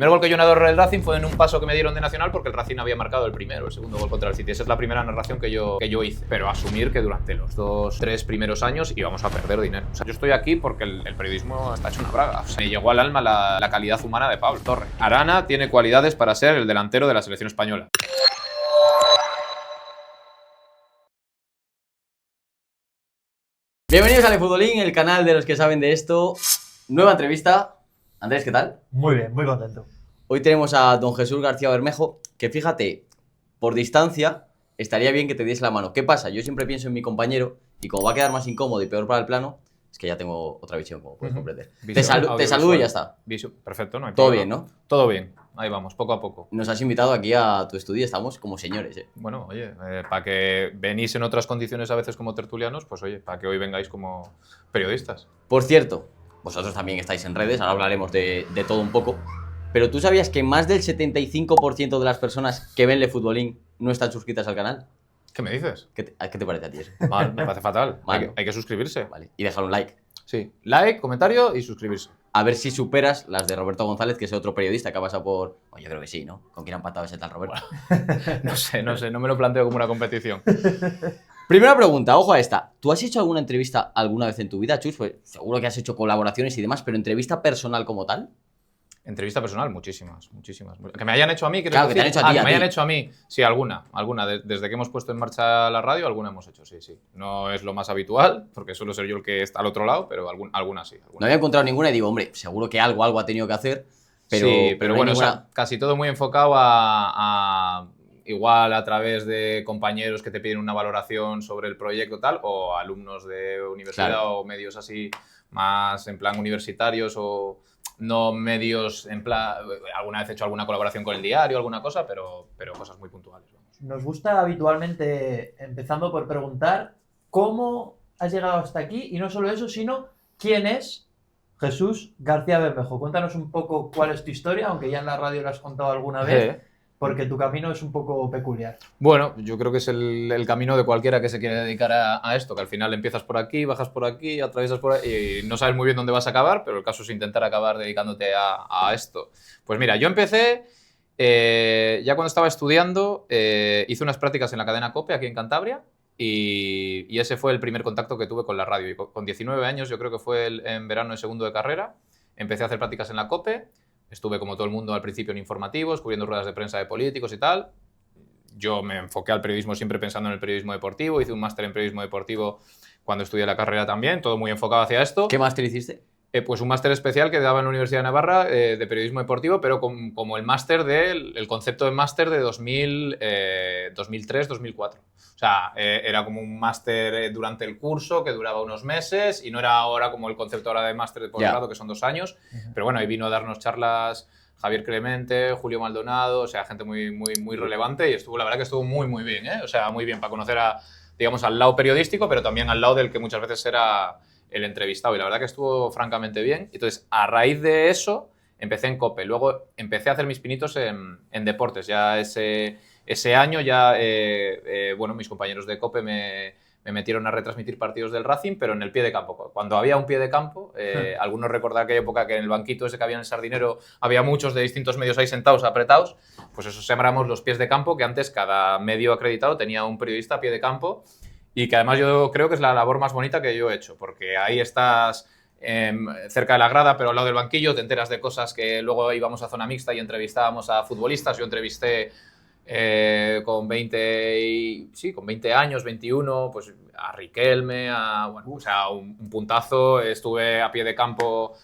El primer gol que yo narro el Racing fue en un paso que me dieron de Nacional porque el Racing había marcado el primero, el segundo gol contra el City. Esa es la primera narración que yo hice. Pero asumir que durante los 2-3 primeros años íbamos a perder dinero. O sea, yo estoy aquí porque el periodismo está hecho una braga. O sea, me llegó al alma la calidad humana de Pablo Torre. Arana tiene cualidades para ser el delantero de la selección española. Bienvenidos a eFutbolín, el canal de los que saben de esto. Nueva entrevista. Andrés, ¿qué tal? Muy bien, muy contento. Hoy tenemos a don Jesús García Bermejo, que fíjate, por distancia estaría bien que te diese la mano. ¿Qué pasa? Yo siempre pienso en mi compañero y como va a quedar más incómodo y peor para el plano, es que ya tengo otra visión, como puedes comprender. Te saludo y ya está. Perfecto, no hay Todo problema. bien, ¿no? Todo bien. Ahí vamos, poco a poco. Nos has invitado aquí a tu estudio, estamos como señores, ¿eh? Bueno, oye, para que venís en otras condiciones a veces como tertulianos, pues oye, para que hoy vengáis como periodistas. Por cierto, vosotros también estáis en redes, ahora hablaremos de todo un poco. Pero ¿tú sabías que más del 75% de las personas que ven eFutbolín no están suscritas al canal? ¿Qué me dices? ¿Qué te parece a ti eso? Mal, me parece fatal. Mal. Hay que suscribirse. Vale, y dejar un like. Sí, like, comentario y suscribirse. A ver si superas las de Roberto González, que es otro periodista que ha pasado por... Yo creo que sí, ¿no? ¿Con quién ha empatado ese tal Roberto? No sé, no me lo planteo como una competición. Primera pregunta, ojo a esta. ¿Tú has hecho alguna entrevista alguna vez en tu vida, Chus? Pues seguro que has hecho colaboraciones y demás, pero entrevista personal como tal. Entrevista personal, muchísimas. Que me hayan hecho a mí, Claro, que te han hecho a ti, que a me ti. hayan hecho a mí. Sí, alguna. Desde que hemos puesto en marcha la radio, alguna hemos hecho, sí. No es lo más habitual, porque suelo ser yo el que está al otro lado, pero alguna sí. No había encontrado ninguna y digo, hombre, seguro que algo ha tenido que hacer, pero, sí, pero no hay bueno, ninguna... o sea, casi todo muy enfocado a igual a través de compañeros que te piden una valoración sobre el proyecto tal, o alumnos de universidad Claro. o medios así más en plan universitarios o no medios en plan... Alguna vez he hecho alguna colaboración con el diario, alguna cosa, pero cosas muy puntuales. Vamos. Nos gusta habitualmente, empezando por preguntar cómo has llegado hasta aquí y no solo eso, sino quién es Jesús García Bermejo. Cuéntanos un poco cuál es tu historia, aunque ya en la radio lo has contado alguna vez, porque tu camino es un poco peculiar. Bueno, yo creo que es el camino de cualquiera que se quiere dedicar a esto, que al final empiezas por aquí, bajas por aquí, atraviesas por ahí y no sabes muy bien dónde vas a acabar, pero el caso es intentar acabar dedicándote a esto. Pues mira, yo empecé, ya cuando estaba estudiando, hice unas prácticas en la cadena COPE aquí en Cantabria y ese fue el primer contacto que tuve con la radio. Y con 19 años, yo creo que fue en verano de segundo de carrera, empecé a hacer prácticas en la COPE. Estuve como todo el mundo al principio en informativos, cubriendo ruedas de prensa de políticos y tal. Yo me enfoqué al periodismo siempre pensando en el periodismo deportivo. Hice un máster en periodismo deportivo cuando estudié la carrera también, todo muy enfocado hacia esto. ¿Qué máster hiciste? Pues un máster especial que daba en la Universidad de Navarra de periodismo deportivo, pero como el máster el concepto de máster de 2003-2004. O sea, era como un máster durante el curso que duraba unos meses y no era ahora como el concepto ahora de máster de posgrado, que son 2 años. Pero bueno, ahí vino a darnos charlas Javier Clemente, Julio Maldonado, o sea, gente muy relevante y la verdad que estuvo muy bien, ¿eh? O sea, muy bien para conocer digamos, al lado periodístico, pero también al lado del que muchas veces era el entrevistado y la verdad que estuvo francamente bien. Entonces, a raíz de eso, empecé en COPE. Luego empecé a hacer mis pinitos en deportes. Ya ese año, bueno, mis compañeros de COPE me metieron a retransmitir partidos del Racing, pero en el pie de campo. Cuando había un pie de campo, algunos recordarán aquella época que en el banquito ese que había en el Sardinero había muchos de distintos medios ahí sentados, apretados, pues eso se llamamos los pies de campo, que antes cada medio acreditado tenía un periodista a pie de campo y que además yo creo que es la labor más bonita que yo he hecho, porque ahí estás cerca de la grada, pero al lado del banquillo, te enteras de cosas que luego íbamos a zona mixta y entrevistábamos a futbolistas. Yo entrevisté con 20 años, 21, pues a Riquelme, o sea, un puntazo. Estuve a pie de campo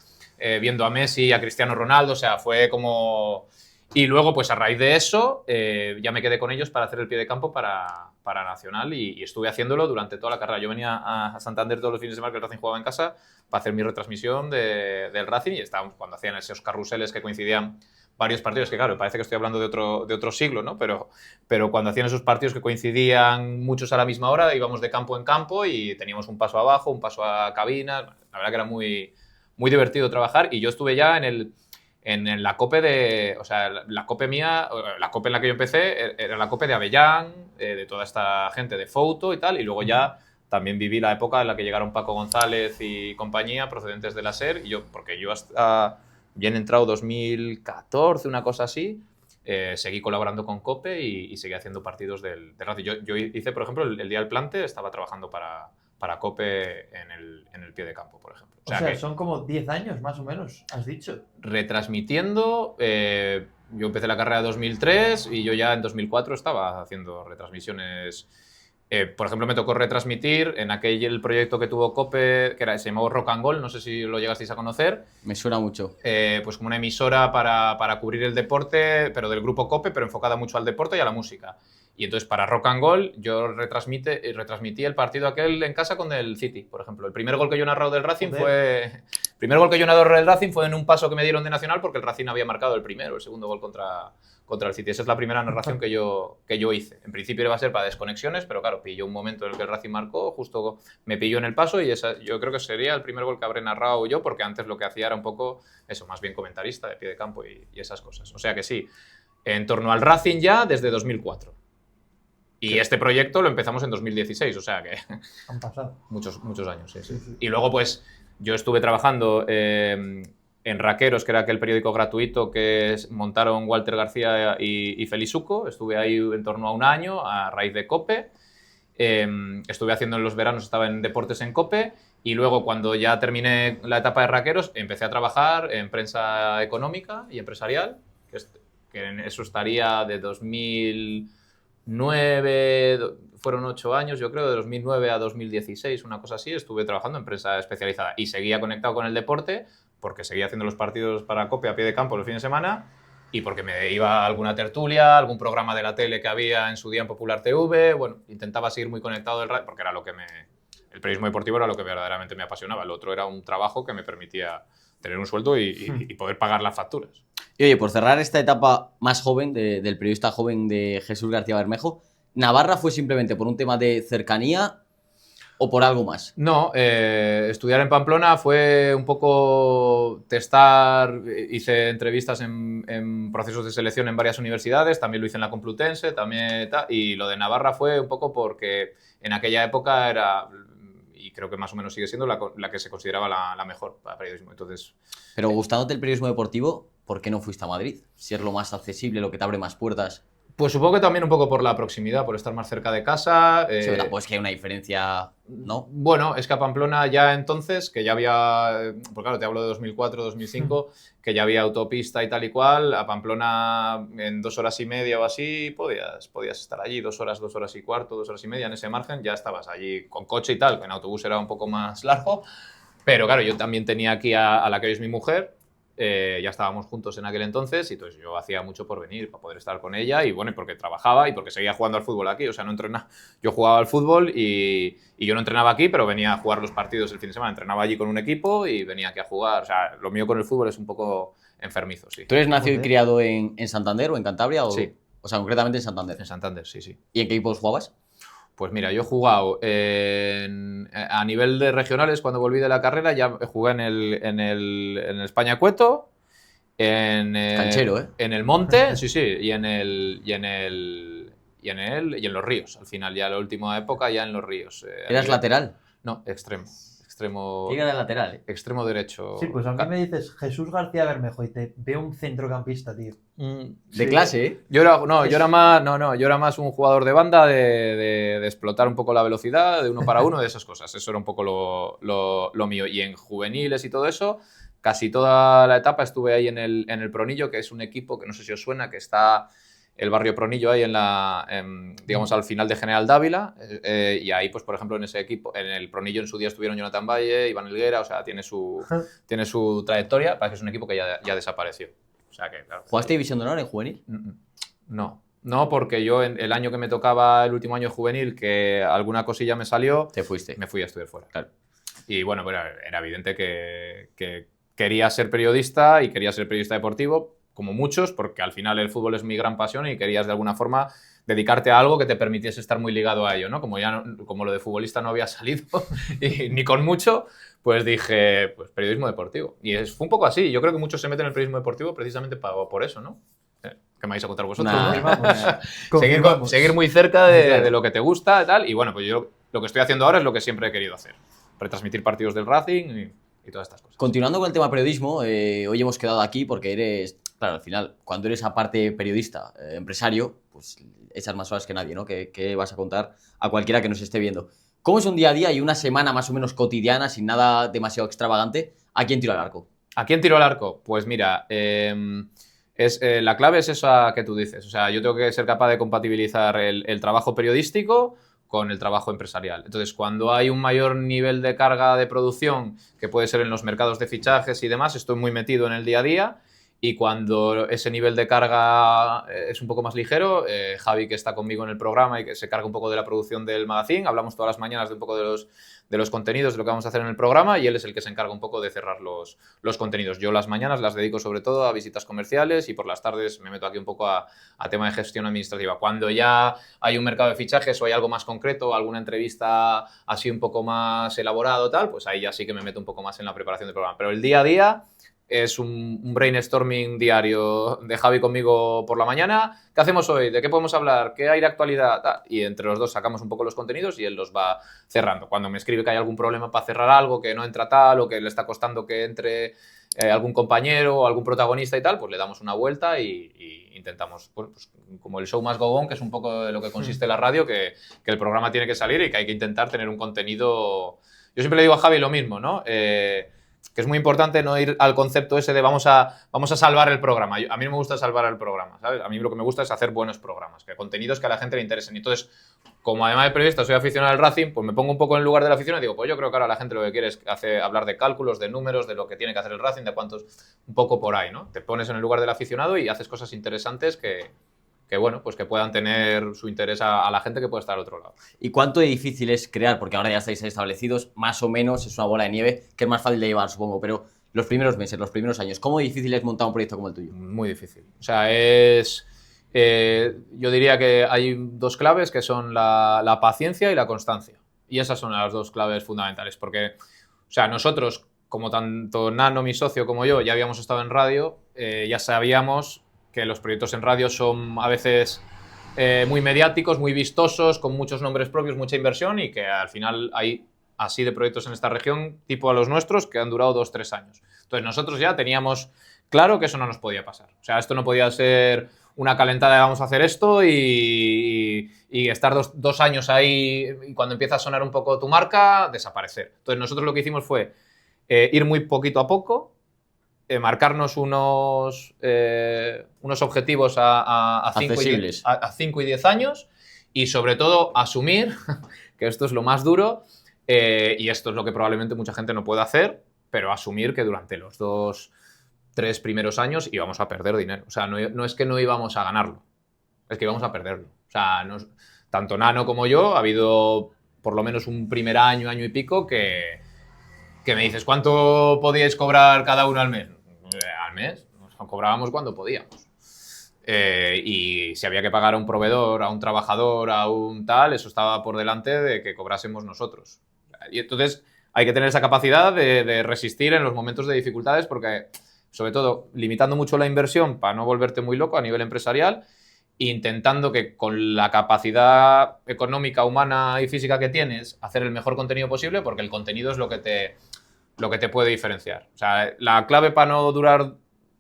viendo a Messi y a Cristiano Ronaldo, o sea, fue como... Y luego, pues a raíz de eso, ya me quedé con ellos para hacer el pie de campo para Nacional y estuve haciéndolo durante toda la carrera. Yo venía a Santander todos los fines de semana que el Racing jugaba en casa para hacer mi retransmisión del Racing y estábamos cuando hacían esos carruseles que coincidían varios partidos, que claro, parece que estoy hablando de otro siglo, ¿no? Pero cuando hacían esos partidos que coincidían muchos a la misma hora, íbamos de campo en campo y teníamos un paso abajo, un paso a cabinas. La verdad que era muy divertido trabajar y yo estuve ya en la COPE o sea, la COPE mía, la COPE en la que yo empecé era la COPE de Avellán, de toda esta gente de Fouto y tal, y luego ya también viví la época en la que llegaron Paco González y compañía procedentes de la SER, porque yo hasta bien entrado 2014, una cosa así, seguí colaborando con COPE y seguí haciendo partidos del Racing. Yo hice, por ejemplo, el día del plante, estaba trabajando para COPE en el pie de campo, por ejemplo. O sea, que son como 10 años más o menos, has dicho. retransmitiendo, yo empecé la carrera en 2003 y yo ya en 2004 estaba haciendo retransmisiones. Por ejemplo, me tocó retransmitir en el proyecto que tuvo COPE, se llamaba Rock and Gold, no sé si lo llegasteis a conocer. Me suena mucho. Pues como una emisora para cubrir el deporte, pero del grupo COPE, pero enfocada mucho al deporte y a la música. Y entonces para Rock and Gold yo retransmití el partido aquel en casa con el City, por ejemplo. El primer gol que yo he narrado del Racing fue en un paso que me dieron de Nacional porque el Racing había marcado el segundo gol contra el City. Esa es la primera narración que yo hice. En principio iba a ser para desconexiones, pero claro, pilló un momento en el que el Racing marcó, justo me pilló en el paso y yo creo que sería el primer gol que habré narrado yo, porque antes lo que hacía era un poco eso, más bien comentarista de pie de campo y esas cosas. O sea que sí, en torno al Racing ya desde 2004. Y este proyecto lo empezamos en 2016, o sea que Han pasado muchos años, sí. Y luego pues yo estuve trabajando en Raqueros, que era aquel periódico gratuito que montaron Walter García y Felizuco. Estuve ahí en torno a un año a raíz de COPE. Estuve haciendo en los veranos, estaba en deportes en COPE. Y luego, cuando ya terminé la etapa de Raqueros, empecé a trabajar en prensa económica y empresarial, que en eso estaría de 2009, fueron 8 años, yo creo, de 2009 a 2016, una cosa así. Estuve trabajando en prensa especializada y seguía conectado con el deporte, porque seguía haciendo los partidos para COPE a pie de campo los fines de semana y porque me iba a alguna tertulia, algún programa de la tele que había en su día en Popular TV. Bueno, intentaba seguir muy conectado del radio, porque era el periodismo deportivo era lo que verdaderamente me apasionaba. El otro era un trabajo que me permitía tener un sueldo y poder pagar las facturas. Y oye, por cerrar esta etapa más joven del periodista joven de Jesús García Bermejo, ¿Navarra fue simplemente por un tema de cercanía o por algo más? No, estudiar en Pamplona fue un poco testar, hice entrevistas en procesos de selección en varias universidades, también lo hice en la Complutense, y lo de Navarra fue un poco porque en aquella época era, y creo que más o menos sigue siendo, la que se consideraba la mejor para periodismo. Entonces, pero gustándote el periodismo deportivo, ¿por qué no fuiste a Madrid? Si es lo más accesible, lo que te abre más puertas. Pues supongo que también un poco por la proximidad, por estar más cerca de casa. Sí, pues que hay una diferencia, ¿no? Bueno, es que a Pamplona ya entonces, que ya había, pues claro, te hablo de 2004, 2005, que ya había autopista y tal y cual, a Pamplona en 2 horas y media o así podías estar allí, 2 horas, 2 horas y cuarto, 2 horas y media, en ese margen ya estabas allí con coche y tal, que en autobús era un poco más largo, pero claro, yo también tenía aquí a la que hoy es mi mujer. Ya estábamos juntos en aquel entonces y entonces yo hacía mucho por venir, para poder estar con ella y bueno, porque trabajaba y porque seguía jugando al fútbol aquí, o sea, no entrenaba. Yo jugaba al fútbol y yo no entrenaba aquí, pero venía a jugar los partidos el fin de semana, entrenaba allí con un equipo y venía aquí a jugar, o sea, lo mío con el fútbol es un poco enfermizo, sí. ¿Tú eres nacido y criado en Santander o en Cantabria? Sí. O sea, concretamente en Santander. En Santander, sí. ¿Y en qué equipos jugabas? Pues mira, yo he jugado a nivel de regionales, cuando volví de la carrera, ya jugué en el España Cueto, Canchero, ¿eh? En el Monte, sí, y en los Ríos. Al final, ya la última época, ya en los Ríos. ¿Eras lateral? No, extremo. ¿Quién era lateral? Extremo derecho. Sí, pues a mí me dices Jesús García Bermejo y te veo un centrocampista, tío. De clase, ¿eh? Yo era más un jugador de banda, de explotar un poco la velocidad, de uno para uno, de esas cosas. Eso era un poco lo mío. Y en juveniles y todo eso, casi toda la etapa estuve ahí en el Pronillo, que es un equipo que no sé si os suena, que está el barrio Pronillo ahí digamos, al final de General Dávila, y ahí, pues, por ejemplo, en ese equipo, en el Pronillo en su día estuvieron Jonathan Valle, Iván Helguera, o sea, tiene su trayectoria, parece que es un equipo que ya desapareció. O sea que, claro. ¿Jugaste División de Honor en juvenil? No, porque yo el año que me tocaba, el último año juvenil, que alguna cosilla me salió, te fuiste. Me fui a estudiar fuera. Claro. Y bueno, pero era evidente que quería ser periodista y quería ser periodista deportivo, como muchos, porque al final el fútbol es mi gran pasión y querías de alguna forma dedicarte a algo que te permitiese estar muy ligado a ello, ¿no? Como lo de futbolista no había salido ni con mucho, pues dije, pues periodismo deportivo. Y fue un poco así. Yo creo que muchos se meten en el periodismo deportivo precisamente por eso, ¿no? ¿Qué me vais a contar vosotros? Seguir muy cerca de lo que te gusta y tal. Y bueno, pues yo lo que estoy haciendo ahora es lo que siempre he querido hacer. Retransmitir partidos del Racing y todas estas cosas. Continuando con el tema periodismo, hoy hemos quedado aquí porque eres, claro, al final, cuando eres aparte periodista, empresario, pues echas más horas que nadie, ¿no? ¿Qué vas a contar a cualquiera que nos esté viendo? ¿Cómo es un día a día y una semana más o menos cotidiana, sin nada demasiado extravagante, aquí en Tiro al Arco? ¿A quién tiro al arco? Pues mira, la clave es esa que tú dices. O sea, yo tengo que ser capaz de compatibilizar el trabajo periodístico con el trabajo empresarial. Entonces, cuando hay un mayor nivel de carga de producción, que puede ser en los mercados de fichajes y demás, estoy muy metido en el día a día. Y cuando ese nivel de carga es un poco más ligero, Javi, que está conmigo en el programa y que se carga un poco de la producción del magazine, hablamos todas las mañanas de un poco de los contenidos, de lo que vamos a hacer en el programa, y él es el que se encarga un poco de cerrar los contenidos. Yo las mañanas las dedico sobre todo a visitas comerciales y por las tardes me meto aquí un poco a tema de gestión administrativa. Cuando ya hay un mercado de fichajes o hay algo más concreto, alguna entrevista así un poco más elaborado, tal, pues ahí ya sí que me meto un poco más en la preparación del programa. Pero el día a día es un brainstorming diario de Javi conmigo por la mañana. ¿Qué hacemos hoy? ¿De qué podemos hablar? ¿Qué hay de actualidad? Y entre los dos sacamos un poco los contenidos y él los va cerrando. Cuando me escribe que hay algún problema para cerrar algo, que no entra tal o que le está costando que entre algún compañero o algún protagonista y tal, pues le damos una vuelta y intentamos, pues como el show must go on, que es un poco de lo que consiste la radio, que el programa tiene que salir y que hay que intentar tener un contenido... Yo siempre le digo a Javi lo mismo, ¿no? Que es muy importante no ir al concepto ese de vamos a salvar el programa. A mí no me gusta salvar el programa, ¿sabes? A mí lo que me gusta es hacer buenos programas, que contenidos que a la gente le interesen. Y entonces, como además de periodista soy aficionado al Racing, pues me pongo un poco en el lugar de la afición y digo, pues yo creo que ahora la gente lo que quiere es hablar de cálculos, de números, de lo que tiene que hacer el Racing, de cuántos, un poco por ahí, ¿no? Te pones en el lugar del aficionado y haces cosas interesantes que bueno, pues que puedan tener su interés a la gente que puede estar al otro lado. ¿Y cuánto de difícil es crear? Porque ahora ya estáis establecidos, más o menos es una bola de nieve, que es más fácil de llevar, supongo, pero los primeros meses, los primeros años, ¿cómo difícil es montar un proyecto como el tuyo? Muy difícil. O sea, yo diría que hay dos claves que son la paciencia y la constancia. Y esas son las dos claves fundamentales, porque, o sea, nosotros, como tanto Nano, mi socio, como yo, ya habíamos estado en radio, ya sabíamos que los proyectos en radio son a veces muy mediáticos, muy vistosos, con muchos nombres propios, mucha inversión y que al final hay así de proyectos en esta región, tipo a los nuestros, que han durado 2-3 años. Entonces nosotros ya teníamos claro que eso no nos podía pasar. O sea, esto no podía ser una calentada de vamos a hacer esto y estar dos años ahí y cuando empieza a sonar un poco tu marca, desaparecer. Entonces nosotros lo que hicimos fue ir muy poquito a poco, marcarnos unos objetivos a 5 y 10 años y sobre todo asumir, que esto es lo más duro y esto es lo que probablemente mucha gente no puede hacer, pero asumir que durante los 2-3 primeros años íbamos a perder dinero. O sea, no es que no íbamos a ganarlo, es que íbamos a perderlo. O sea, tanto Nano como yo ha habido por lo menos un primer año, año y pico que me dices, ¿cuánto podíais cobrar cada uno al mes? Al mes, nos cobrábamos cuando podíamos. Y si había que pagar a un proveedor, a un trabajador, a un tal, eso estaba por delante de que cobrásemos nosotros. Y entonces hay que tener esa capacidad de resistir en los momentos de dificultades porque, sobre todo, limitando mucho la inversión para no volverte muy loco a nivel empresarial, intentando que con la capacidad económica, humana y física que tienes, hacer el mejor contenido posible porque el contenido es lo que te puede diferenciar. O sea, la clave para no durar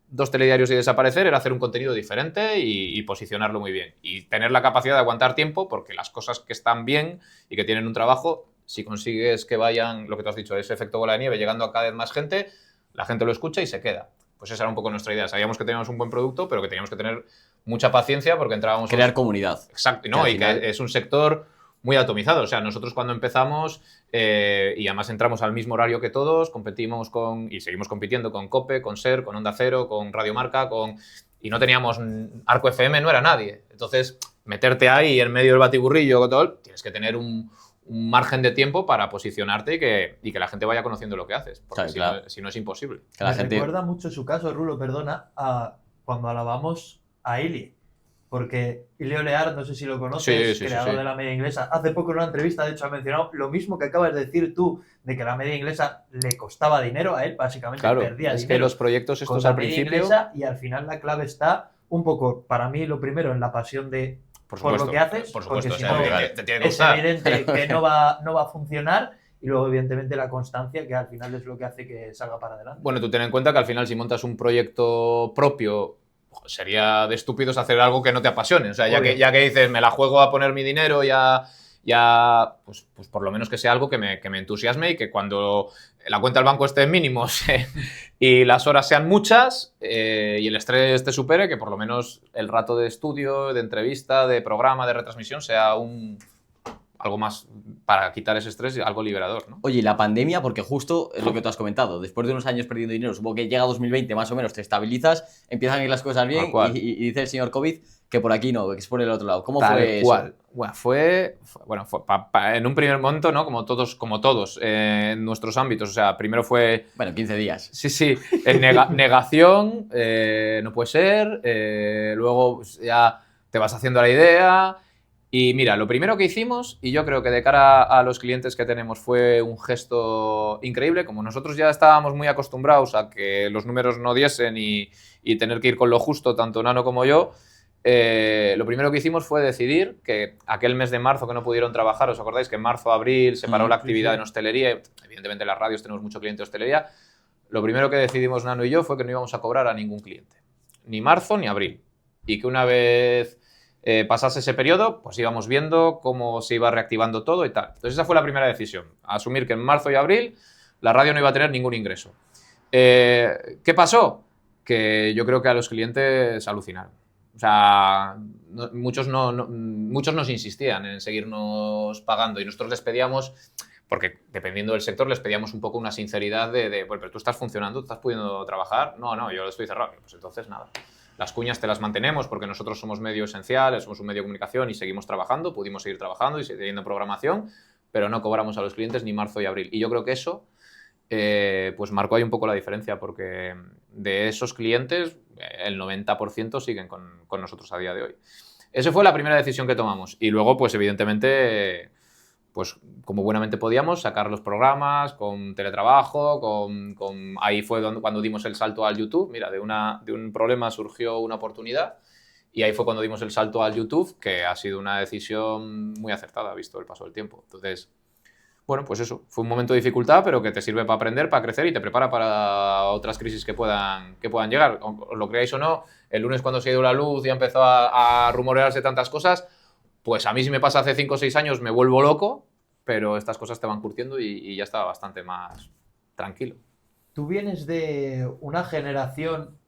2 telediarios y desaparecer era hacer un contenido diferente y posicionarlo muy bien. Y tener la capacidad de aguantar tiempo porque las cosas que están bien y que tienen un trabajo, si consigues que vayan, lo que tú has dicho, ese efecto bola de nieve, llegando a cada vez más gente, la gente lo escucha y se queda. Pues esa era un poco nuestra idea. Sabíamos que teníamos un buen producto, pero que teníamos que tener mucha paciencia porque entrábamos... Crear comunidad. Exacto, ¿no? Y que es un sector muy atomizado. O sea, nosotros cuando empezamos, y además entramos al mismo horario que todos, competimos y seguimos compitiendo con COPE, con SER, con Onda Cero, con Radio Marca, y no teníamos Arco FM, no era nadie. Entonces, meterte ahí en medio del batiburrillo con todo, tienes que tener un margen de tiempo para posicionarte y que la gente vaya conociendo lo que haces, porque claro. Si no es imposible. Me recuerda mucho su caso, Rulo, perdona, a cuando alabamos a Ili. Porque Ili Olear, no sé si lo conoces, creador de la media inglesa, hace poco en una entrevista, de hecho, ha mencionado lo mismo que acabas de decir tú, de que la media inglesa le costaba dinero a él, básicamente claro, perdía es dinero. Que los proyectos estos al principio... Inglesa, y al final la clave está un poco, para mí, lo primero, en la pasión por lo que haces, por supuesto, porque si no, te tiene que es gustar. evidente que no va a funcionar. y luego evidentemente la constancia, que al final es lo que hace que salga para adelante. Bueno, tú ten en cuenta que al final si montas un proyecto propio, sería de estúpidos hacer algo que no te apasione. O sea, ya que dices, me la juego a poner mi dinero, pues por lo menos que sea algo que me entusiasme y que cuando la cuenta del banco esté en mínimos y las horas sean muchas y el estrés te supere, que por lo menos el rato de estudio, de entrevista, de programa, de retransmisión sea algo más para quitar ese estrés y algo liberador, ¿no? Oye, y la pandemia, porque justo es lo que tú has comentado, después de unos años perdiendo dinero, supongo que llega 2020 más o menos, te estabilizas, empiezan a ir las cosas bien y dice el señor COVID que por aquí no, que es por el otro lado. ¿Cómo fue eso? Bueno, fue en un primer momento, ¿no? Como todos en nuestros ámbitos. O sea, primero fue... Bueno, 15 días. Sí, negación, no puede ser, luego pues, ya te vas haciendo la idea. Y mira, lo primero que hicimos, y yo creo que de cara a los clientes que tenemos fue un gesto increíble, como nosotros ya estábamos muy acostumbrados a que los números no diesen y tener que ir con lo justo, tanto Nano como yo, lo primero que hicimos fue decidir que aquel mes de marzo que no pudieron trabajar, ¿os acordáis que en marzo, abril se paró la actividad en hostelería? Evidentemente en las radios tenemos mucho cliente de hostelería. Lo primero que decidimos Nano y yo fue que no íbamos a cobrar a ningún cliente, ni marzo ni abril, y que una vez pasase ese periodo, pues íbamos viendo cómo se iba reactivando todo y tal. Entonces esa fue la primera decisión, asumir que en marzo y abril la radio no iba a tener ningún ingreso. ¿Qué pasó? Que yo creo que a los clientes alucinaron. O sea, muchos nos insistían en seguirnos pagando y nosotros les pedíamos, porque dependiendo del sector, les pedíamos un poco una sinceridad bueno, pero tú estás funcionando, tú estás pudiendo trabajar. No, yo estoy cerrado. Pues entonces nada. Las cuñas te las mantenemos porque nosotros somos medio esencial, somos un medio de comunicación y seguimos trabajando, pudimos seguir trabajando y teniendo programación, pero no cobramos a los clientes ni marzo y abril. Y yo creo que eso pues marcó ahí un poco la diferencia, porque de esos clientes el 90% siguen con nosotros a día de hoy. Esa fue la primera decisión que tomamos. Y luego, pues evidentemente, pues como buenamente podíamos, sacar los programas con teletrabajo, ahí fue cuando dimos el salto al YouTube. Mira, de un problema surgió una oportunidad y ahí fue cuando dimos el salto al YouTube, que ha sido una decisión muy acertada, visto el paso del tiempo. Entonces, bueno, pues eso, fue un momento de dificultad, pero que te sirve para aprender, para crecer y te prepara para otras crisis que puedan llegar. Os lo creáis o no, el lunes cuando se ha ido la luz y empezó a rumorearse tantas cosas, pues a mí si me pasa hace 5 o 6 años me vuelvo loco, pero estas cosas te van curtiendo y ya estaba bastante más tranquilo. Tú vienes de una generación,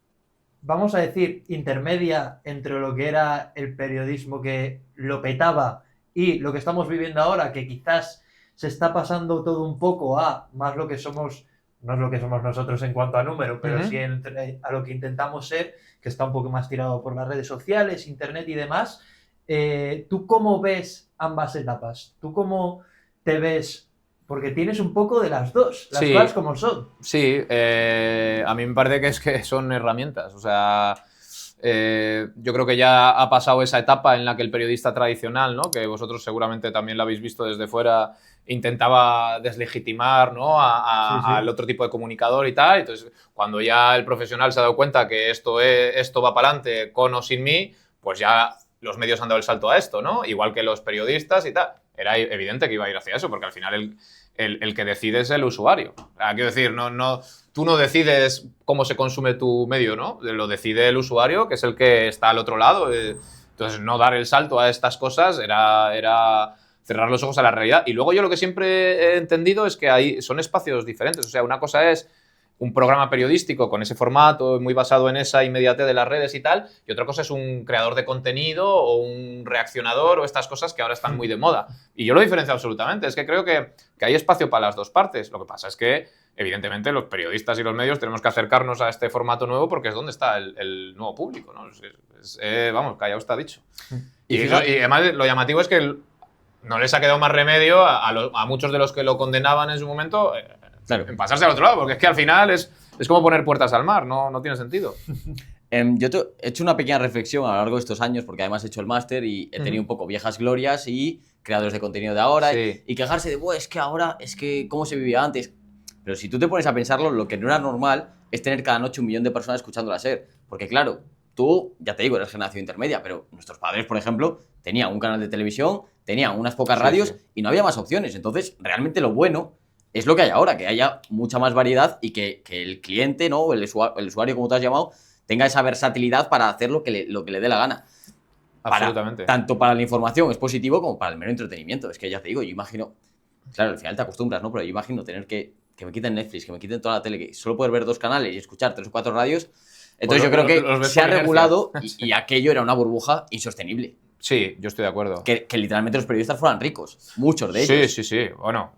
vamos a decir, intermedia entre lo que era el periodismo que lo petaba y lo que estamos viviendo ahora, que quizás se está pasando todo un poco a más lo que somos, no es lo que somos nosotros en cuanto a número, pero sí a lo que intentamos ser, que está un poco más tirado por las redes sociales, internet y demás. ¿Tú cómo ves ambas etapas? ¿Tú cómo te ves? Porque tienes un poco de las dos, las cosas como son. Sí, a mí me parece que son herramientas. O sea, yo creo que ya ha pasado esa etapa en la que el periodista tradicional, ¿no? Que vosotros seguramente también lo habéis visto desde fuera, intentaba deslegitimar, ¿no? al otro tipo de comunicador y tal. Entonces, cuando ya el profesional se ha dado cuenta que esto va para adelante con o sin mí, pues ya los medios han dado el salto a esto, ¿no? Igual que los periodistas y tal. Era evidente que iba a ir hacia eso, porque al final el que decide es el usuario. Quiero decir, tú no decides cómo se consume tu medio, ¿no? Lo decide el usuario, que es el que está al otro lado. Entonces, no dar el salto a estas cosas era cerrar los ojos a la realidad. Y luego yo lo que siempre he entendido es que son espacios diferentes. O sea, una cosa es un programa periodístico con ese formato, muy basado en esa inmediatez de las redes y tal, y otra cosa es un creador de contenido o un reaccionador o estas cosas que ahora están muy de moda. Y yo lo diferencio absolutamente, es que creo que hay espacio para las dos partes. Lo que pasa es que, evidentemente, los periodistas y los medios tenemos que acercarnos a este formato nuevo porque es donde está el nuevo público, ¿no? Vamos, callado está dicho. Y además lo llamativo es que no les ha quedado más remedio a muchos de los que lo condenaban en su momento en pasarse al otro lado, porque es que al final es como poner puertas al mar, no tiene sentido. Yo he hecho una pequeña reflexión a lo largo de estos años, porque además he hecho el máster y he tenido un poco viejas glorias y creadores de contenido de ahora y quejarse de, es que ahora, es que cómo se vivía antes. Pero si tú te pones a pensarlo, lo que no era normal es tener cada noche 1 millón de personas escuchando la SER. Porque claro, tú, ya te digo, eres generación intermedia, pero nuestros padres, por ejemplo, tenían un canal de televisión, tenían unas pocas radios y no había más opciones. Entonces, realmente lo bueno es lo que hay ahora, que haya mucha más variedad y que el cliente, ¿no? El usuario, como te has llamado, tenga esa versatilidad para hacer lo que le dé la gana. Absolutamente. Tanto para la información es positivo como para el mero entretenimiento. Es que ya te digo, yo imagino, claro, al final te acostumbras, ¿no? Pero yo imagino tener que me quiten Netflix, que me quiten toda la tele, que solo poder ver 2 canales y escuchar 3 o 4 radios. Entonces yo creo que se ha regulado y aquello era una burbuja insostenible. Sí, yo estoy de acuerdo. Que literalmente los periodistas fueran ricos, muchos de ellos. Sí. Bueno,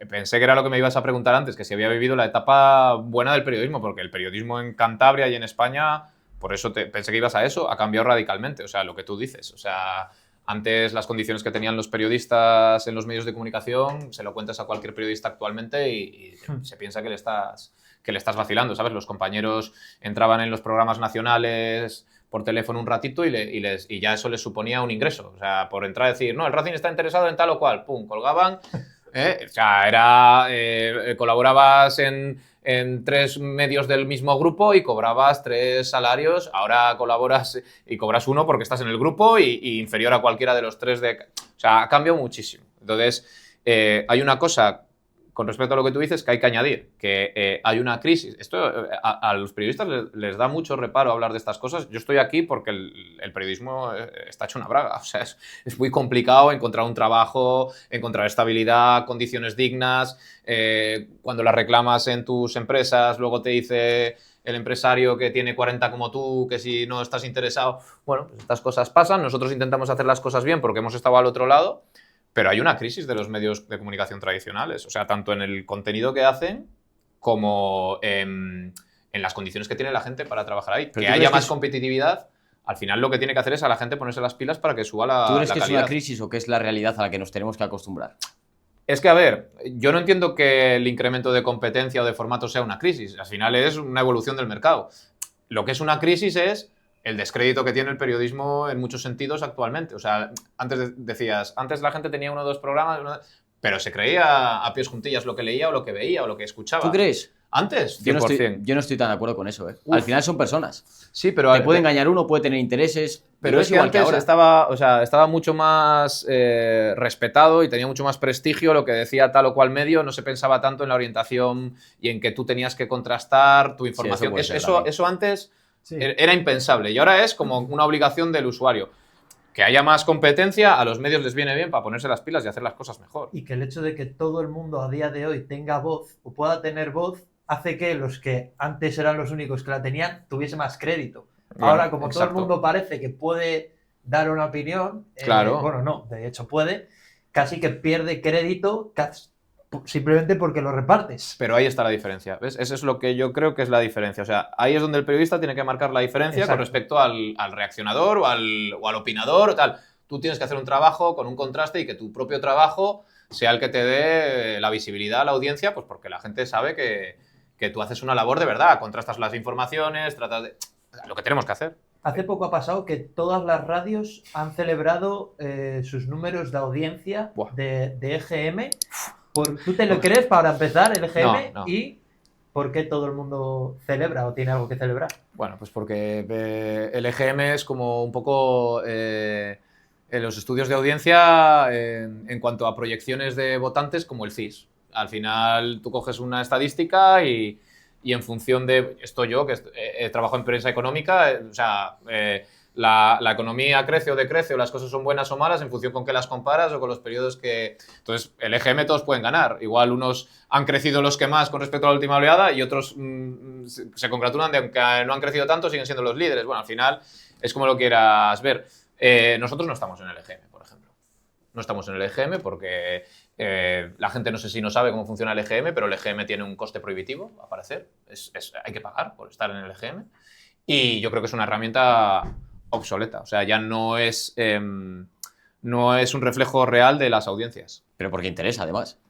pensé que era lo que me ibas a preguntar antes, que si había vivido la etapa buena del periodismo, porque el periodismo en Cantabria y en España, por eso pensé que ibas a eso, ha cambiado radicalmente. O sea, lo que tú dices. O sea, antes las condiciones que tenían los periodistas en los medios de comunicación, se lo cuentas a cualquier periodista actualmente y se piensa que le estás vacilando, ¿sabes? Los compañeros entraban en los programas nacionales por teléfono un ratito y ya eso les suponía un ingreso. O sea, por entrar a decir, no, el Racing está interesado en tal o cual, pum, colgaban. O sea, colaborabas en 3 medios del mismo grupo y cobrabas 3 salarios. Ahora colaboras y cobras 1 porque estás en el grupo y inferior a cualquiera de los 3 de... O sea, ha cambiado muchísimo. Entonces, hay una cosa con respecto a lo que tú dices que hay que añadir, que hay una crisis. Esto a los periodistas les da mucho reparo hablar de estas cosas. Yo estoy aquí porque el periodismo está hecho una braga. O sea, es muy complicado encontrar un trabajo, encontrar estabilidad, condiciones dignas. Cuando las reclamas en tus empresas, luego te dice el empresario que tiene 40 como tú, que si no estás interesado... Bueno, pues estas cosas pasan. Nosotros intentamos hacer las cosas bien porque hemos estado al otro lado. Pero hay una crisis de los medios de comunicación tradicionales, o sea, tanto en el contenido que hacen como en las condiciones que tiene la gente para trabajar ahí. Que haya más competitividad, al final lo que tiene que hacer es a la gente ponerse las pilas para que suba la calidad. ¿Tú crees que es una crisis o que es la realidad a la que nos tenemos que acostumbrar? Es que, a ver, yo no entiendo que el incremento de competencia o de formato sea una crisis. Al final es una evolución del mercado. Lo que es una crisis es el descrédito que tiene el periodismo en muchos sentidos actualmente. O sea, antes decías, antes la gente tenía 1 o 2 programas, pero se creía a pies juntillas lo que leía o lo que veía o lo que escuchaba. ¿Tú crees? Antes, 100%. Yo no estoy tan de acuerdo con eso, ¿eh? Al final son personas. Sí, pero... Te puede engañar uno, puede tener intereses, pero es igual que ahora. Estaba mucho más respetado y tenía mucho más prestigio lo que decía tal o cual medio. No se pensaba tanto en la orientación y en que tú tenías que contrastar tu información. Sí, eso antes... Sí. Era impensable y ahora es como una obligación del usuario. Que haya más competencia, a los medios les viene bien para ponerse las pilas y hacer las cosas mejor. Y que el hecho de que todo el mundo a día de hoy tenga voz o pueda tener voz hace que los que antes eran los únicos que la tenían tuviese más crédito. Ahora, como exacto, todo el mundo parece que puede dar una opinión, claro. Bueno, no, de hecho puede, casi que pierde crédito simplemente porque lo repartes. Pero ahí está la diferencia, ¿ves? Eso es lo que yo creo que es la diferencia. O sea, ahí es donde el periodista tiene que marcar la diferencia. Exacto. Con respecto al reaccionador o al opinador o tal. Tú tienes que hacer un trabajo con un contraste y que tu propio trabajo sea el que te dé la visibilidad a la audiencia, pues porque la gente sabe que tú haces una labor de verdad, contrastas las informaciones, tratas de... Lo que tenemos que hacer. Hace poco ha pasado que todas las radios han celebrado sus números de audiencia de EGM. ¿Tú te lo crees para empezar el EGM? No. ¿Y por qué todo el mundo celebra o tiene algo que celebrar? Bueno, pues porque el EGM es como un poco en los estudios de audiencia en cuanto a proyecciones de votantes como el CIS. Al final tú coges una estadística y en función de esto yo, que trabajo en prensa económica, o sea... La economía crece o decrece o las cosas son buenas o malas en función con qué las comparas o con los periodos que... Entonces, el EGM todos pueden ganar. Igual unos han crecido los que más con respecto a la última oleada y otros se congratulan de que no han crecido tanto, siguen siendo los líderes. Bueno, al final es como lo quieras ver. Nosotros no estamos en el EGM, por ejemplo. No estamos en el EGM porque la gente no sé si no sabe cómo funciona el EGM, pero el EGM tiene un coste prohibitivo, a parecer. Hay que pagar por estar en el EGM. Y yo creo que es una herramienta... obsoleta, o sea, ya no es un reflejo real de las audiencias. Pero porque interesa, además.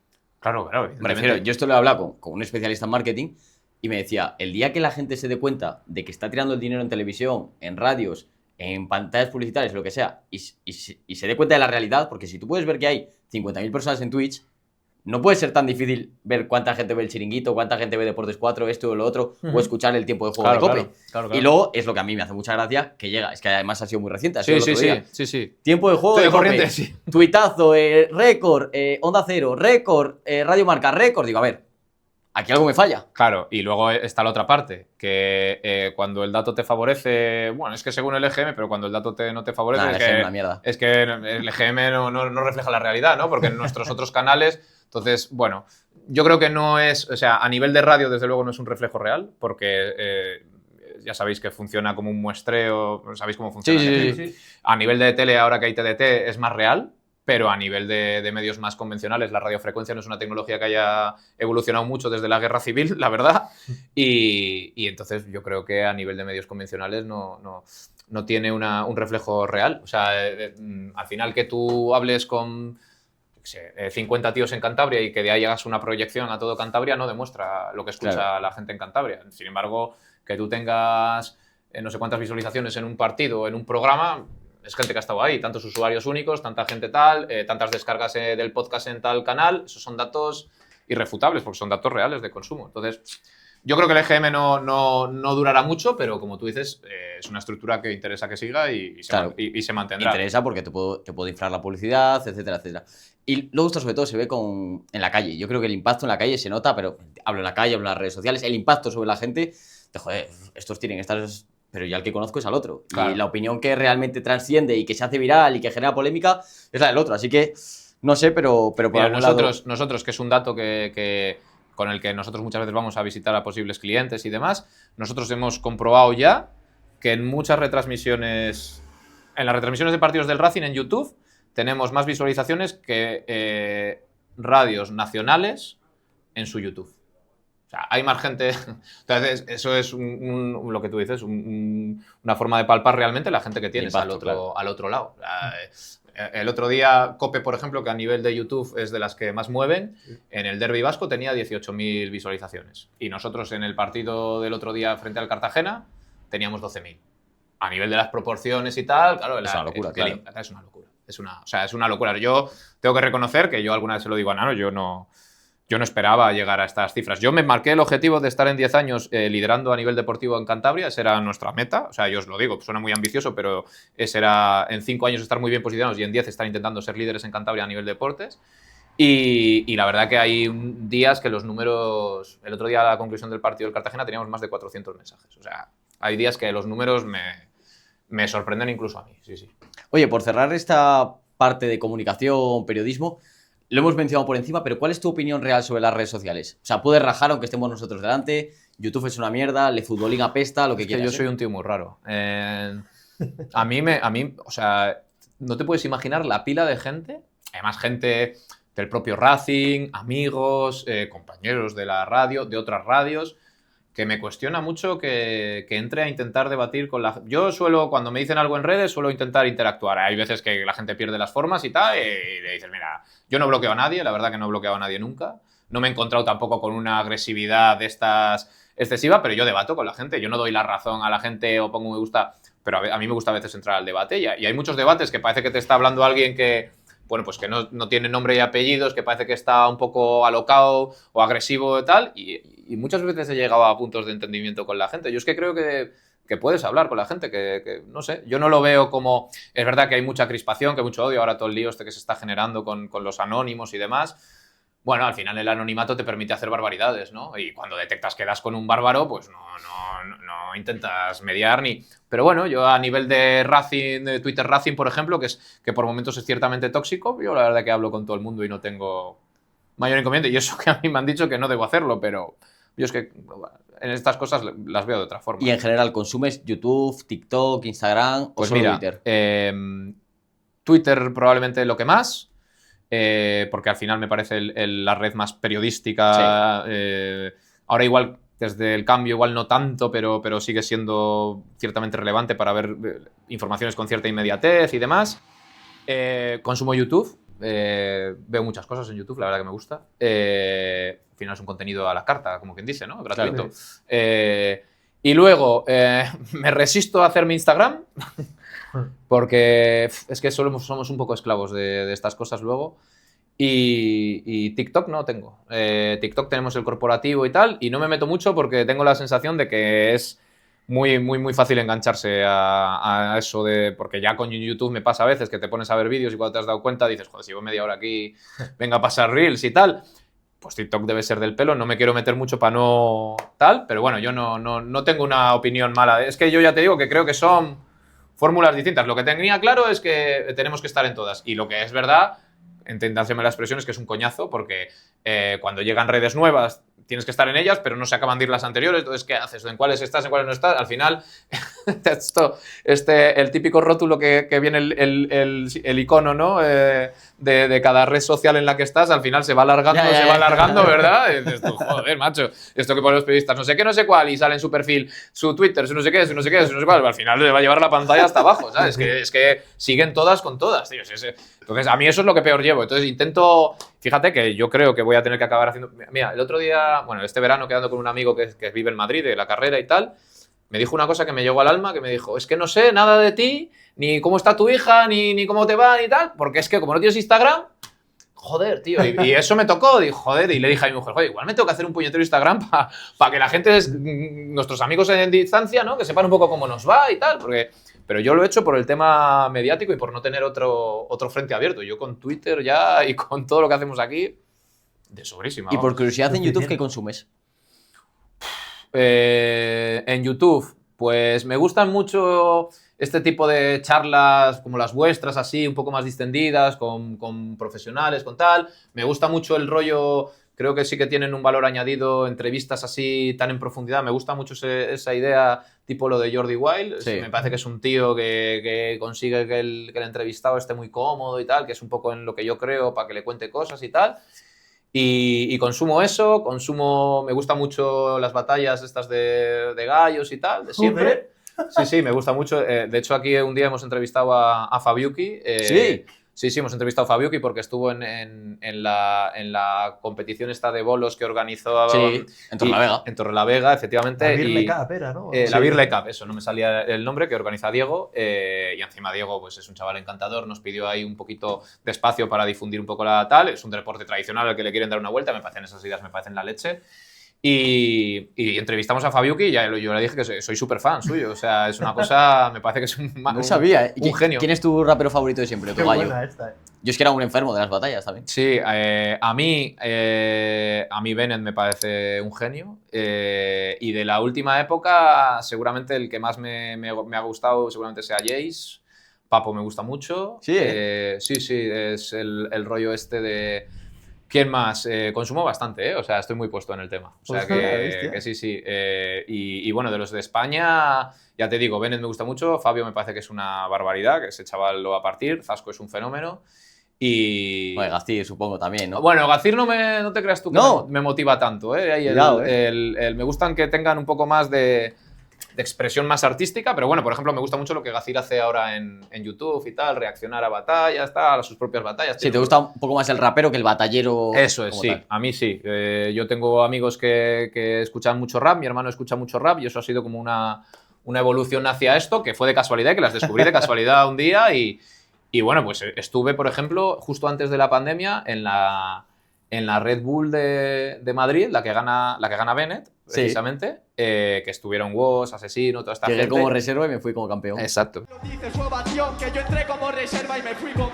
Claro. Me refiero, yo esto lo he hablado con un especialista en marketing y me decía, el día que la gente se dé cuenta de que está tirando el dinero en televisión, en radios, en pantallas publicitarias, lo que sea, y se dé cuenta de la realidad, porque si tú puedes ver que hay 50.000 personas en Twitch, no puede ser tan difícil ver cuánta gente ve el Chiringuito, cuánta gente ve Deportes 4, esto o lo otro, o escuchar el tiempo de juego de COPE. Claro. Y luego es lo que a mí me hace mucha gracia, que llega, es que además ha sido muy reciente, ha sido el otro día. Sí. Tiempo de juego Estoy de de corriente, COPE, sí. tuitazo, récord, Onda Cero, récord, Radio Marca, récord. Digo, a ver, aquí algo me falla. Claro, y luego está la otra parte, que cuando el dato te favorece, bueno, es que según el EGM, pero cuando el dato no te favorece, Nah, es, el EGM que, una mierda. es que el EGM no refleja la realidad, ¿no? Porque en nuestros otros canales, entonces, bueno, yo creo que no es, o sea, a nivel de radio, desde luego, no es un reflejo real, porque ya sabéis que funciona como un muestreo, sabéis cómo funciona. Sí. A nivel de tele, ahora que hay TDT, es más real. Pero a nivel de medios más convencionales, la radiofrecuencia no es una tecnología que haya evolucionado mucho desde la guerra civil, la verdad. Y entonces yo creo que a nivel de medios convencionales no tiene un reflejo real. O sea, al final que tú hables con 50 tíos en Cantabria y que de ahí hagas una proyección a todo Cantabria no demuestra lo que escucha la gente en Cantabria. Sin embargo, que tú tengas no sé cuántas visualizaciones en un partido o en un programa, es gente que ha estado ahí, tantos usuarios únicos, tanta gente tal, tantas descargas del podcast en tal canal, esos son datos irrefutables porque son datos reales de consumo. Entonces, yo creo que el EGM no durará mucho, pero como tú dices, es una estructura que interesa que siga y se mantendrá. Interesa porque te puedo inflar la publicidad, etcétera, etcétera. Y luego esto sobre todo se ve en la calle. Yo creo que el impacto en la calle se nota, pero hablo en la calle, hablo en las redes sociales, el impacto sobre la gente, joder, estos tienen estas... Pero ya el que conozco es al otro. Claro. Y la opinión que realmente trasciende y que se hace viral y que genera polémica es la del otro. Así que, no sé, pero por mira, algún nosotros, que es un dato con el que nosotros muchas veces vamos a visitar a posibles clientes y demás, nosotros hemos comprobado ya que en muchas retransmisiones, en las retransmisiones de partidos del Racing en YouTube, tenemos más visualizaciones que radios nacionales en su YouTube. O sea, hay más gente. Entonces, eso es lo que tú dices, una forma de palpar realmente la gente que tienes impacto, al otro lado. El otro día, COPE, por ejemplo, que a nivel de YouTube es de las que más mueven, en el Derbi Vasco tenía 18.000 visualizaciones. Y nosotros en el partido del otro día frente al Cartagena teníamos 12.000. A nivel de las proporciones y tal, claro, es una locura. Es una locura. Es una locura. Yo tengo que reconocer que yo alguna vez se lo digo a Nano, yo no esperaba llegar a estas cifras. Yo me marqué el objetivo de estar en 10 años liderando a nivel deportivo en Cantabria. Esa era nuestra meta. O sea, yo os lo digo, suena muy ambicioso, pero ese era en 5 años estar muy bien posicionados y en 10 estar intentando ser líderes en Cantabria a nivel deportes. Y la verdad que hay días que los números... El otro día, a la conclusión del partido del Cartagena, teníamos más de 400 mensajes. O sea, hay días que los números me sorprenden incluso a mí. Sí. Oye, por cerrar esta parte de comunicación, periodismo... Lo hemos mencionado por encima, pero ¿cuál es tu opinión real sobre las redes sociales? O sea, puedes rajar aunque estemos nosotros delante, YouTube es una mierda, Le Futbolín apesta, lo que quieras. Yo soy un tío muy raro. A mí, o sea, no te puedes imaginar la pila de gente, además gente del propio Racing, amigos, compañeros de la radio, de otras radios, que me cuestiona mucho que entre a intentar debatir con la... Yo cuando me dicen algo en redes, suelo intentar interactuar. Hay veces que la gente pierde las formas y tal, y le dices, mira, yo no bloqueo a nadie, la verdad que no he bloqueado a nadie nunca. No me he encontrado tampoco con una agresividad de estas excesiva, pero yo debato con la gente. Yo no doy la razón a la gente o pongo me gusta, pero a mí me gusta a veces entrar al debate. Y hay muchos debates que parece que te está hablando alguien que... Bueno, pues que no tiene nombre y apellidos, que parece que está un poco alocado o agresivo y tal, y muchas veces he llegado a puntos de entendimiento con la gente. Yo es que creo que puedes hablar con la gente, que no sé, yo no lo veo como... Es verdad que hay mucha crispación, que mucho odio, ahora todo el lío que se está generando con los anónimos y demás. Bueno, al final el anonimato te permite hacer barbaridades, ¿no? Y cuando detectas que das con un bárbaro, pues no intentas mediar ni... Pero bueno, yo a nivel de Racing, de Twitter Racing, por ejemplo, que por momentos es ciertamente tóxico, yo la verdad que hablo con todo el mundo y no tengo mayor inconveniente. Y eso que a mí me han dicho que no debo hacerlo, pero yo es que en estas cosas las veo de otra forma. ¿Y en general consumes YouTube, TikTok, Instagram pues o solo mira, Twitter? Twitter probablemente lo que más... porque al final me parece la red más periodística. Sí. Ahora igual, desde el cambio, igual no tanto, pero sigue siendo ciertamente relevante para ver informaciones con cierta inmediatez y demás. Consumo YouTube. Veo muchas cosas en YouTube, la verdad que me gusta. Al final es un contenido a la carta, como quien dice, ¿no? Gratuito. Claro. Y luego, me resisto a hacerme Instagram. Porque es que somos un poco esclavos de estas cosas luego. Y TikTok no tengo. TikTok tenemos el corporativo y tal, y no me meto mucho porque tengo la sensación de que es muy fácil engancharse a eso de... Porque ya con YouTube me pasa a veces que te pones a ver vídeos y cuando te has dado cuenta dices, joder, si llevo media hora aquí, venga a pasar Reels y tal. Pues TikTok debe ser del pelo, no me quiero meter mucho para no tal, pero bueno, yo no tengo una opinión mala. Es que yo ya te digo que creo que son fórmulas distintas. Lo que tenía claro es que tenemos que estar en todas. Y lo que es verdad, enténdanseme la expresión, es que es un coñazo porque cuando llegan redes nuevas tienes que estar en ellas, pero no se acaban de ir las anteriores. Entonces, ¿qué haces? ¿En cuáles estás? ¿En cuáles no estás? Al final, el típico rótulo que viene el icono, ¿no? De cada red social en la que estás, al final se va alargando, ¿verdad? Y dices tú, joder, macho, esto que ponen los periodistas, no sé qué, no sé cuál, y sale en su perfil, su Twitter, su no sé qué, su no sé qué, su no sé cuál, al final le va a llevar la pantalla hasta abajo, ¿sabes? Es que siguen todas con todas, tío. Entonces, a mí eso es lo que peor llevo. Entonces, intento... Fíjate que yo creo que voy a tener que acabar haciendo... Mira, el otro día, bueno, este verano quedando con un amigo que vive en Madrid, de la carrera y tal, me dijo una cosa que me llegó al alma, que me dijo, es que no sé nada de ti, ni cómo está tu hija, ni cómo te va, ni tal, porque es que como no tienes Instagram, joder, tío, y eso me tocó, joder, y le dije a mi mujer, joder, igual me tengo que hacer un puñetero Instagram para que la gente, nuestros amigos en distancia, ¿no? Que sepan un poco cómo nos va y tal, porque... Pero yo lo he hecho por el tema mediático y por no tener otro frente abierto. Yo con Twitter ya y con todo lo que hacemos aquí, de sobrísima. Y por curiosidad, en YouTube, ¿qué consumes? En YouTube, pues me gustan mucho este tipo de charlas como las vuestras, así, un poco más distendidas, con profesionales, con tal. Me gusta mucho el rollo... Creo que sí que tienen un valor añadido, entrevistas así tan en profundidad. Me gusta mucho esa idea, tipo lo de Jordi Wild. Sí. Me parece que es un tío que consigue que el entrevistado esté muy cómodo y tal, que es un poco en lo que yo creo para que le cuente cosas y tal. Y consumo eso, me gustan mucho las batallas estas de gallos y tal, de siempre. Sí, me gusta mucho. De hecho, aquí un día hemos entrevistado a Fabiuki. Sí. Sí, hemos entrevistado a Fabiuki porque estuvo en la competición esta de bolos que organizó en Torrelavega. En Torrelavega, efectivamente. La Birle Cup era, ¿no? La Birle Cup, eso, no me salía el nombre, que organiza Diego. Y encima Diego pues es un chaval encantador, nos pidió ahí un poquito de espacio para difundir un poco la tal. Es un deporte tradicional al que le quieren dar una vuelta, me parecen esas ideas, me parecen la leche. Y entrevistamos a Fabiuki y yo le dije que soy súper fan suyo. O sea, es una cosa, me parece que es no sabía. un genio. ¿Quién es tu rapero favorito de siempre, tu gallo? Esta, Yo es que era un enfermo de las batallas también. Sí, a mí Bennett me parece un genio. Y de la última época, seguramente el que más me ha gustado seguramente sea Jace. Papo me gusta mucho. Sí, sí, es el rollo este de... ¿Quién más? Consumo bastante, o sea, estoy muy puesto en el tema. O sea, que sí. Y bueno, de los de España, ya te digo, Bennett me gusta mucho, Fabio me parece que es una barbaridad, que ese chaval lo va a partir, Zasco es un fenómeno. Y... Bueno, Gazir supongo también, ¿no? Bueno, Gazir no te creas tú que no. me motiva tanto, ¿eh? Ahí me gustan que tengan un poco más de expresión más artística, pero bueno, por ejemplo, me gusta mucho lo que Gazir hace ahora en YouTube y tal, reaccionar a batallas, tal, a sus propias batallas. Sí, te gusta un poco más el rapero que el batallero. Eso es, sí, tal. a mí sí. Yo tengo amigos que escuchan mucho rap, mi hermano escucha mucho rap y eso ha sido como una evolución hacia esto, que fue de casualidad, que las descubrí de casualidad un día y bueno, pues estuve, por ejemplo, justo antes de la pandemia en la Red Bull de Madrid, la que gana Bennett, precisamente, sí. Que estuvieron Woz, Asesino, toda esta gente. Llegué como reserva y me fui como campeón. Exacto. Dices su ovación, que yo entré como reserva y me fui con...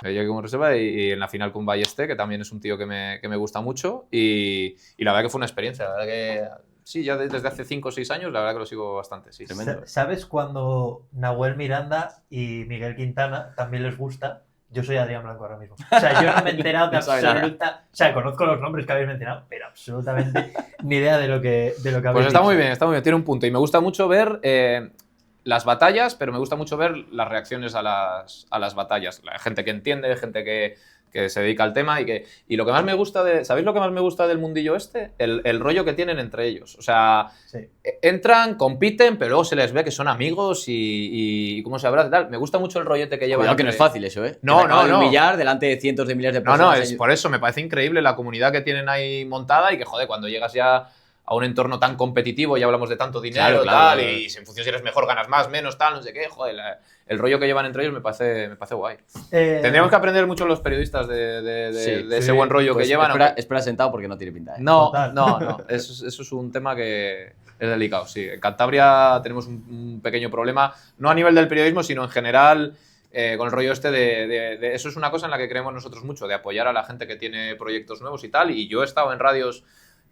Llegué como reserva y en la final con Ballester, que también es un tío que me gusta mucho y la verdad que fue una experiencia, la verdad que... Sí, ya desde hace 5 o 6 años, la verdad que lo sigo bastante, sí. Tremendo. ¿Sabes cuando Nahuel Miranda y Miguel Quintana también les gusta? Yo soy Adrián Blanco ahora mismo. O sea, yo no me he enterado de absoluta... O sea, conozco los nombres que habéis mencionado, pero absolutamente ni idea de lo que habéis Pues está muy bien, tiene un punto. Y me gusta mucho ver las batallas, pero me gusta mucho ver las reacciones a las batallas. La gente que entiende, gente que se dedica al tema y lo que más me gusta ¿sabéis lo que más me gusta del mundillo este? El rollo que tienen entre ellos. O sea, sí. Entran, compiten, pero luego se les ve que son amigos y cómo se abrazan y tal. Me gusta mucho el rollete que llevan. Cuidado que no es fácil eso, ¿eh? No. Humillar delante de cientos de miles de personas. No, es por eso me parece increíble la comunidad que tienen ahí montada y que, joder, cuando llegas ya a un entorno tan competitivo, ya hablamos de tanto dinero, Claro, y en función si eres mejor ganas más, menos, tal, no sé qué, joder, el rollo que llevan entre ellos me parece guay. Tendríamos que aprender mucho los periodistas de ese buen rollo Pues que llevan. espera sentado porque no tiene pinta, ¿eh? No, eso es un tema que es delicado, sí. En Cantabria tenemos un pequeño problema, no a nivel del periodismo, sino en general con el rollo este eso es una cosa en la que creemos nosotros mucho, de apoyar a la gente que tiene proyectos nuevos y tal, y yo he estado en radios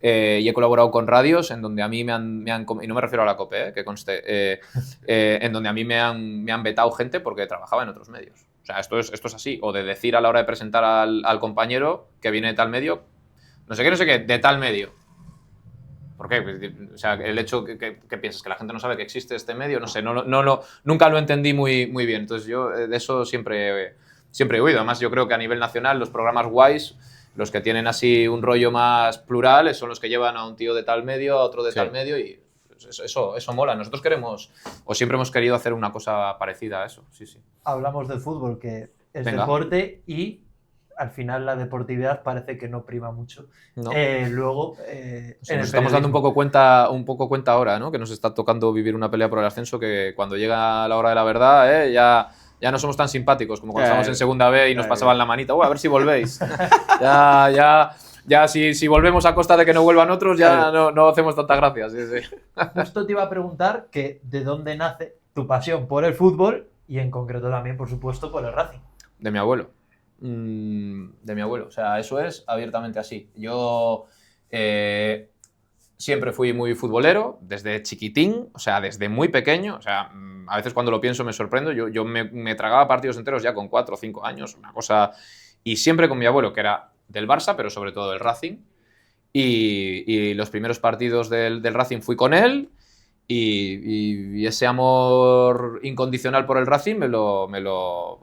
y he colaborado con radios en donde a mí me han y no me refiero a la COPE, que conste, en donde a mí me han vetado gente porque trabajaba en otros medios. O sea, esto es así, o de decir a la hora de presentar al compañero que viene de tal medio, no sé qué, de tal medio. ¿Por qué? O sea, el hecho que piensas que la gente no sabe que existe este medio, no sé, nunca lo entendí muy bien. Entonces yo de eso siempre he oído. Además, yo creo que a nivel nacional los programas guays, los que tienen así un rollo más plural, son los que llevan a un tío de tal medio, a otro de tal medio, y eso mola. Nosotros queremos, o siempre hemos querido hacer una cosa parecida a eso. Sí. Hablamos del fútbol, que es Venga. deporte, y al final la deportividad parece que no prima mucho. ¿No? Luego, Nos estamos dando un poco cuenta ahora, ¿no? Que nos está tocando vivir una pelea por el ascenso, que cuando llega la hora de la verdad, ya no somos tan simpáticos como cuando estábamos en segunda B y nos pasaban la manita. A ver si volvéis. ya si volvemos a costa de que no vuelvan otros, ya no hacemos tanta gracia. Sí. Justo te iba a preguntar que de dónde nace tu pasión por el fútbol y en concreto también, por supuesto, por el Racing. De mi abuelo. O sea, eso es abiertamente así. Yo siempre fui muy futbolero, desde chiquitín, o sea, desde muy pequeño. O sea, a veces cuando lo pienso me sorprendo. Yo me tragaba partidos enteros ya con 4 o 5 años, una cosa. Y siempre con mi abuelo, que era del Barça, pero sobre todo del Racing. Y los primeros partidos del Racing fui con él. Y ese amor incondicional por el Racing me lo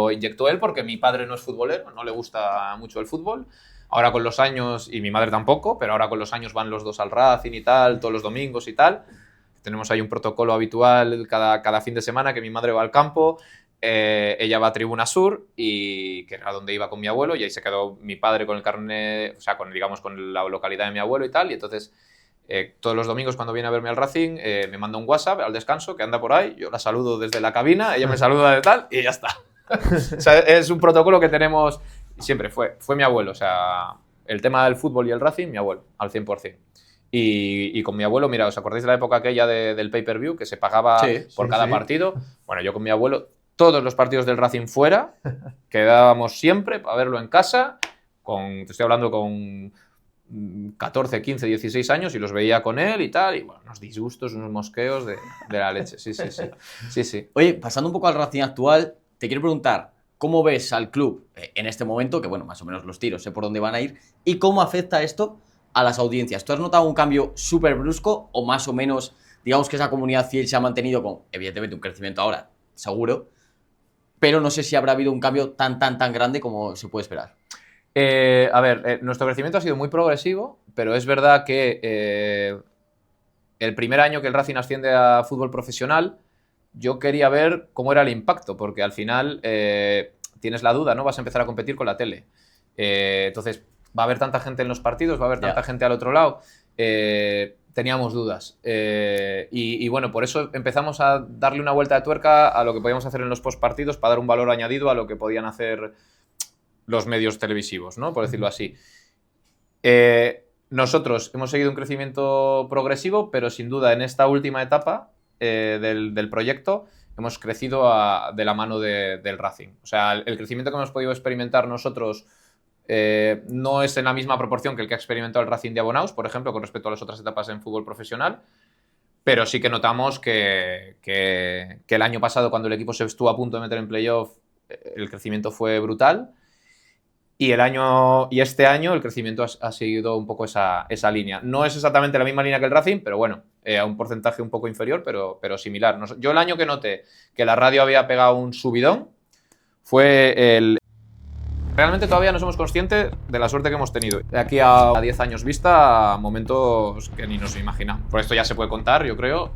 inyectó él, porque mi padre no es futbolero, no le gusta mucho el fútbol. Ahora con los años, y mi madre tampoco, pero ahora con los años van los dos al Racing y tal, todos los domingos y tal. Tenemos ahí un protocolo habitual cada fin de semana, que mi madre va al campo, ella va a Tribuna Sur, y que era donde iba con mi abuelo, y ahí se quedó mi padre con el carnet, o sea, con la localidad de mi abuelo y tal, y entonces todos los domingos cuando viene a verme al Racing me manda un WhatsApp al descanso, que anda por ahí, yo la saludo desde la cabina, ella me saluda de tal y ya está. O sea, es un protocolo que tenemos siempre, fue mi abuelo, o sea, el tema del fútbol y el Racing, mi abuelo, al 100%. Y con mi abuelo, mira, ¿os acordáis de la época aquella del pay-per-view, que se pagaba por cada partido? Bueno, yo con mi abuelo, todos los partidos del Racing fuera, quedábamos siempre para verlo en casa, te estoy hablando con 14, 15, 16 años, y los veía con él y tal, y bueno, unos disgustos, unos mosqueos de la leche, sí. Oye, pasando un poco al Racing actual, te quiero preguntar, ¿cómo ves al club en este momento? Que bueno, más o menos los tiros, sé por dónde van a ir, y cómo afecta esto a las audiencias. ¿Tú has notado un cambio súper brusco o más o menos, digamos que esa comunidad fiel se ha mantenido con, evidentemente, un crecimiento ahora, seguro, pero no sé si habrá habido un cambio tan grande como se puede esperar? A ver, nuestro crecimiento ha sido muy progresivo, pero es verdad que el primer año que el Racing asciende a fútbol profesional, yo quería ver cómo era el impacto, porque al final tienes la duda, ¿no? Vas a empezar a competir con la tele. Entonces, ¿va a haber tanta gente en los partidos? ¿Va a haber tanta gente al otro lado? Teníamos dudas. Y bueno, por eso empezamos a darle una vuelta de tuerca a lo que podíamos hacer en los postpartidos, para dar un valor añadido a lo que podían hacer los medios televisivos, ¿no? Por decirlo así. Nosotros hemos seguido un crecimiento progresivo, pero sin duda en esta última etapa del proyecto hemos crecido de la mano del Racing. O sea, el crecimiento que hemos podido experimentar nosotros no es en la misma proporción que el que ha experimentado el Racing de Abonaus, por ejemplo, con respecto a las otras etapas en fútbol profesional, pero sí que notamos que el año pasado, cuando el equipo se estuvo a punto de meter en playoff, el crecimiento fue brutal. Y este año el crecimiento ha seguido un poco esa línea. No es exactamente la misma línea que el Racing, pero bueno, a un porcentaje un poco inferior, pero similar. Yo el año que noté que la radio había pegado un subidón fue Realmente todavía no somos conscientes de la suerte que hemos tenido. De aquí a 10 años vista, momentos que ni nos imaginamos. Por esto ya se puede contar, yo creo.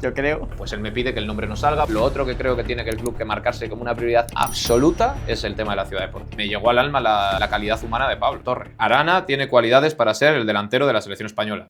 yo creo. Pues él me pide que el nombre no salga. Lo otro que creo que tiene que el club que marcarse como una prioridad absoluta es el tema de la ciudad deportiva. Me llegó al alma la calidad humana de Pablo Torre. Arana tiene cualidades para ser el delantero de la selección española.